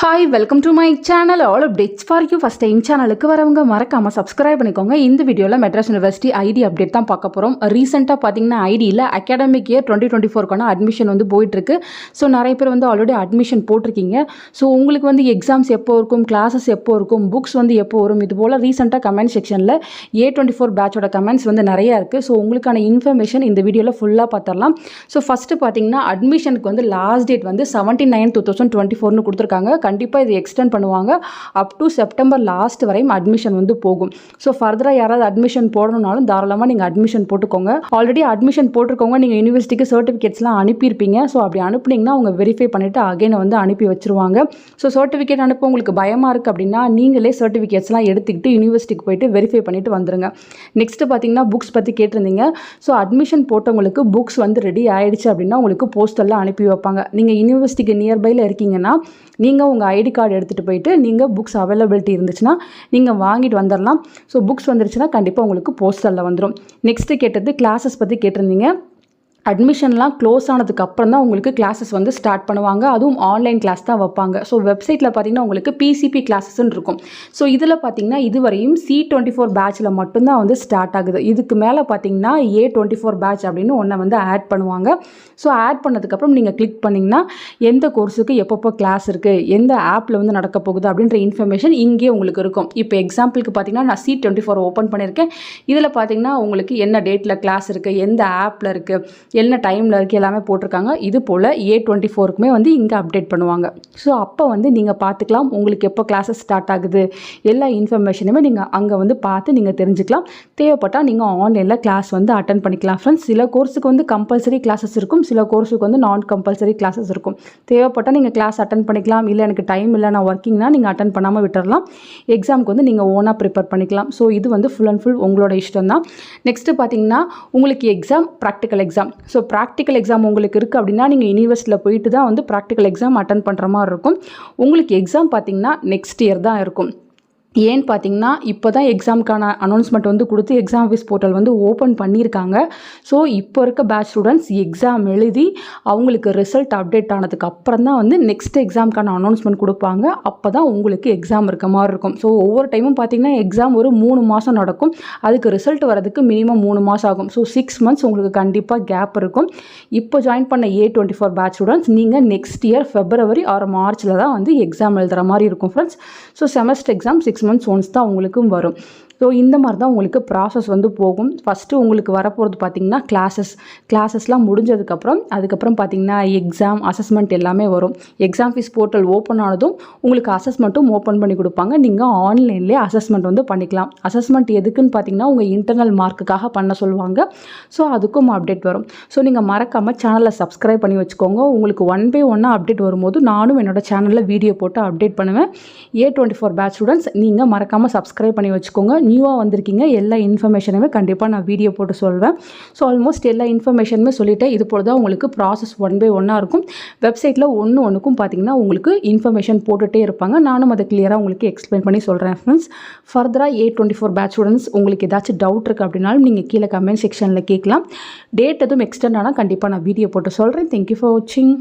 Hi welcome to my channel all updates for you. First time சேனலுக்கு வரவங்க மறக்காமல் subscribe பண்ணிக்கோங்க. இந்த வீடியோவில் மெட்ராஸ் யூனிவர்சிட்டி ஐடி அப்டேட் தான் பார்க்க போகிறோம். ரீசெண்டாக பார்த்தீங்கன்னா ஐடியில் அகாடமிக் இயர் 2024க்கான அட்மிஷன் வந்து போயிட்டுருக்கு. ஸோ நிறைய பேர் வந்து ஆல்ரெடி அட்மிஷன் போட்டிருக்கீங்க. ஸோ உங்களுக்கு வந்து எக்ஸாம்ஸ் எப்போ இருக்கும், கிளாஸஸ் எப்போ இருக்கும், புக்ஸ் வந்து எப்போ வரும், இது போல் ரீசெண்டாக கமெண்ட் செக்ஷனில் A24 பேட்சோட கமெண்ட்ஸ் வந்து நிறையா இருக்குது. ஸோ உங்களுக்கான இன்ஃபர்மேஷன் இந்த வீடியோவில் ஃபுல்லாக பார்த்துடலாம். ஸோ ஃபஸ்ட்டு பார்த்தீங்கன்னா அட்மிஷனுக்கு வந்து லாஸ்ட் டேட் வந்து 17/9/2024 கொடுத்துருக்காங்க. கண்டிப்பாக இது எக்ஸ்டெண்ட் பண்ணுவாங்க. அப் டு செப்டம்பர் லாஸ்ட் வரையும் அட்மிஷன் வந்து போகும். ஸோ ஃபர்தராக யாராவது அட்மிஷன் போடணும்னாலும் தாராளமாக நீங்கள் அட்மிஷன் போட்டுக்கோங்க. ஆல்ரெடி அட்மிஷன் போட்டிருக்கோங்க, நீங்கள் யூனிவர்சிட்டிக்கு சர்டிஃபிகேட்ஸ்லாம் அனுப்பியிருப்பீங்க. ஸோ அப்படி அனுப்புனீங்கன்னா அவங்க வெரிஃபை பண்ணிவிட்டு அகைனை வந்து அனுப்பி வச்சுருவாங்க. ஸோ சர்டிஃபிகேட் அனுப்ப உங்களுக்கு பயமாக இருக்குது அப்படின்னா நீங்களே சர்டிஃபிகேட்ஸ்லாம் எடுத்துக்கிட்டு யூனிவர்சிட்டிக்கு போயிட்டு வெரிஃபை பண்ணிவிட்டு வந்துருங்க. நெக்ஸ்ட்டு பார்த்தீங்கன்னா புக்ஸ் பற்றி கேட்டிருந்தீங்க. ஸோ அட்மிஷன் போட்டவங்களுக்கு புக்ஸ் வந்து ரெடி ஆகிடுச்சு அப்படின்னா உங்களுக்கு போஸ்டெல்லாம் அனுப்பி வைப்பாங்க. நீங்கள் யூனிவர்சிட்டிக்கு நியர்பையில் இருக்கீங்கன்னா நீங்கள் உங்கள் ஐடி கார்டு எடுத்துகிட்டு போயிட்டு நீங்கள் புக்ஸ் அவைலபிலிட்டி இருந்துச்சுன்னா நீங்கள் வாங்கிட்டு வந்துடலாம். ஸோ புக்ஸ் வந்துருச்சுன்னா கண்டிப்பாக உங்களுக்கு போஸ்டலில் வந்துடும். நெக்ஸ்ட்டு கேட்டது கிளாஸஸ் பற்றி கேட்டிருந்தீங்க. அட்மிஷன்லாம் க்ளோஸ் ஆனதுக்கு அப்புறம் தான் உங்களுக்கு கிளாஸஸ் வந்து ஸ்டார்ட் பண்ணுவாங்க. அதுவும் ஆன்லைன் கிளாஸ் தான் வைப்பாங்க. ஸோ வெப்சைட்டில் பார்த்தீங்கன்னா உங்களுக்கு PCP கிளாஸஸ்ன்னு இருக்கும். ஸோ இதில் பார்த்தீங்கன்னா இதுவரையும் C24 பேட்சில் மட்டும்தான் வந்து ஸ்டார்ட் ஆகுது. இதுக்கு மேலே பார்த்தீங்கன்னா A24 பேட்ச் அப்படின்னு ஒன்றை வந்து ஆட் பண்ணுவாங்க. ஸோ ஆட் பண்ணதுக்கப்புறம் நீங்கள் கிளிக் பண்ணிங்கன்னா எந்த கோர்ஸுக்கு எப்பப்போ கிளாஸ் இருக்குது, எந்த ஆப்பில் வந்து நடக்க போகுது அப்படின்ற இன்ஃபர்மேஷன் இங்கே உங்களுக்கு இருக்கும். இப்போ எக்ஸாம்பிளுக்கு பார்த்தீங்கன்னா நான் C24 ஓப்பன் பண்ணியிருக்கேன். இதில் பார்த்தீங்கன்னா உங்களுக்கு என்ன டேட்டில் கிளாஸ் இருக்குது, எந்த ஆப்பில் இருக்குது, என்ன டைமில் இருக்குது எல்லாமே போட்டிருக்காங்க. இது போல் A24க்குமே வந்து இங்கே அப்டேட் பண்ணுவாங்க. ஸோ அப்போ வந்து நீங்கள் பார்த்துக்கலாம் உங்களுக்கு எப்போ கிளாஸஸ் ஸ்டார்ட் ஆகுது, எல்லா இன்ஃபர்மேஷனுமே நீங்கள் அங்கே வந்து பார்த்து நீங்கள் தெரிஞ்சுக்கலாம். தேவைப்பட்டால் நீங்கள் ஆன்லைனில் கிளாஸ் வந்து அட்டன் பண்ணிக்கலாம். ஃப்ரெண்ட்ஸ், சில கோர்ஸுக்கு வந்து கம்பல்சரி கிளாஸஸ் இருக்கும், சில கோர்ஸுக்கு வந்து நான் கம்பல்சரி கிளாஸஸ் இருக்கும். தேவைப்பட்டால் நீங்கள் கிளாஸ் அட்டன் பண்ணிக்கலாம். இல்லை எனக்கு டைம் இல்லை, நான் ஒர்க்கிங்னா நீங்கள் அட்டன் பண்ணாமல் விட்டுறலாம். எக்ஸாமுக்கு வந்து நீங்கள் ஓனாக ப்ரிப்பேர் பண்ணிக்கலாம். ஸோ இது வந்து ஃபுல் அண்ட் ஃபுல் உங்களோட இஷ்டம் தான். நெக்ஸ்ட்டு பார்த்தீங்கன்னா உங்களுக்கு exam practical exam. So practical exam உங்களுக்கு இருக்குது அப்படின்னா நீங்கள் யூனிவர்சிட்டியில் போயிட்டு தான் வந்து ப்ராக்டிக்கல் எக்ஸாம் அட்டன் பண்ணுற மாதிரி இருக்கும். உங்களுக்கு எக்ஸாம் பார்த்தீங்கன்னா நெக்ஸ்ட் இயர் தான் இருக்கும். ஏன்னு பார்த்தீங்கன்னா இப்போ தான் எக்ஸாமுக்கான அனௌன்ஸ்மெண்ட் வந்து கொடுத்து எக்ஸாம் ஃபீஸ் போர்ட்டல் வந்து ஓப்பன் பண்ணியிருக்காங்க. ஸோ இப்போ இருக்க பேட்ச் ஸ்டூடெண்ட்ஸ் எக்ஸாம் எழுதி அவங்களுக்கு ரிசல்ட் அப்டேட் ஆனதுக்கு அப்புறம் தான் வந்து நெக்ஸ்ட் எக்ஸாமுக்கான அனௌன்ஸ்மெண்ட் கொடுப்பாங்க. அப்போ தான் உங்களுக்கு எக்ஸாம் இருக்க மாதிரி இருக்கும். ஸோ ஒவ்வொரு டைமும் பார்த்தீங்கன்னா எக்ஸாம் ஒரு 3 மாதம் நடக்கும். அதுக்கு ரிசல்ட் வரதுக்கு மினிமம் 3 மாதம் ஆகும். ஸோ 6 மந்த்ஸ் உங்களுக்கு கண்டிப்பாக கேப் இருக்கும். இப்போ ஜாயின் பண்ண A24 பேட்ச் ஸ்டூடெண்ட்ஸ் நீங்கள் நெக்ஸ்ட் இயர் February ஆர் மார்ச்சில் தான் வந்து எக்ஸாம் எழுதுகிற மாதிரி இருக்கும் friends. So semester exam 6 months once தான் உங்களுக்கும் வரும். ஸோ இந்த மாதிரி தான் உங்களுக்கு ப்ராசஸ் வந்து போகும். ஃபஸ்ட்டு உங்களுக்கு வரப்போகிறது பார்த்திங்கன்னா கிளாஸஸ்லாம் முடிஞ்சதுக்கப்புறம் அதுக்கப்புறம் பார்த்திங்கன்னா எக்ஸாம் அசஸ்மெண்ட் எல்லாமே வரும். எக்ஸாம் ஃபீஸ் போர்ட்டல் ஓப்பன் ஆனதும் உங்களுக்கு அசஸ்மெண்ட்டும் ஓப்பன் பண்ணி கொடுப்பாங்க. நீங்கள் ஆன்லைன்லேயே அசஸ்மெண்ட் வந்து பண்ணிக்கலாம். அசஸ்மெண்ட் எதுக்குன்னு பார்த்திங்கன்னா உங்கள் இன்டர்னல் மார்க்குக்காக பண்ண சொல்லுவாங்க. ஸோ அதுக்கும் அப்டேட் வரும். ஸோ நீங்கள் மறக்காமல் சேனலை சப்ஸ்கிரைப் பண்ணி வச்சுக்கோங்க. உங்களுக்கு 1 by 1 அப்டேட் வரும்போது நானும் என்னோடய சேனலில் வீடியோ போட்டு அப்டேட் பண்ணுவேன். A24 பேட்ச் ஸ்டூடெண்ட்ஸ் நீங்கள் மறக்காமல் சப்ஸ்கிரைப் பண்ணி வச்சுக்கோங்க. நியூவாக வந்திருக்கீங்க, எல்லா இன்ஃபர்மேஷனுமே கண்டிப்பாக நான் வீடியோ போட்டு சொல்வேன். ஸோ ஆல்மோஸ்ட் எல்லா இன்ஃபர்மேஷனுமே சொல்லிவிட்டேன். இது போல் தான் உங்களுக்கு ப்ராசஸ் 1 by 1 இருக்கும். வெப்சைட்டில் ஒன்றுக்கும் பார்த்தீங்கன்னா உங்களுக்கு இன்ஃபர்மேஷன் போட்டுகிட்டே இருப்பாங்க. நானும் அதை கிளியராக உங்களுக்கு எக்ஸ்பிளைன் பண்ணி சொல்கிறேன் ஃப்ரெண்ட்ஸ். ஃபர்தராக A24 பேட்ச் ஸ்டூடெண்ட்ஸ் உங்களுக்கு ஏதாச்சும் டவுட் இருக்குது அப்படின்னாலும் நீங்கள் கீழே கமெண்ட் செக்ஷனில் கேட்கலாம். டேட் எதுவும் எக்ஸ்டெண்ட் ஆனால் கண்டிப்பாக நான் வீடியோ போட்டு சொல்கிறேன். தேங்க்யூ ஃபார் வாட்சிங்.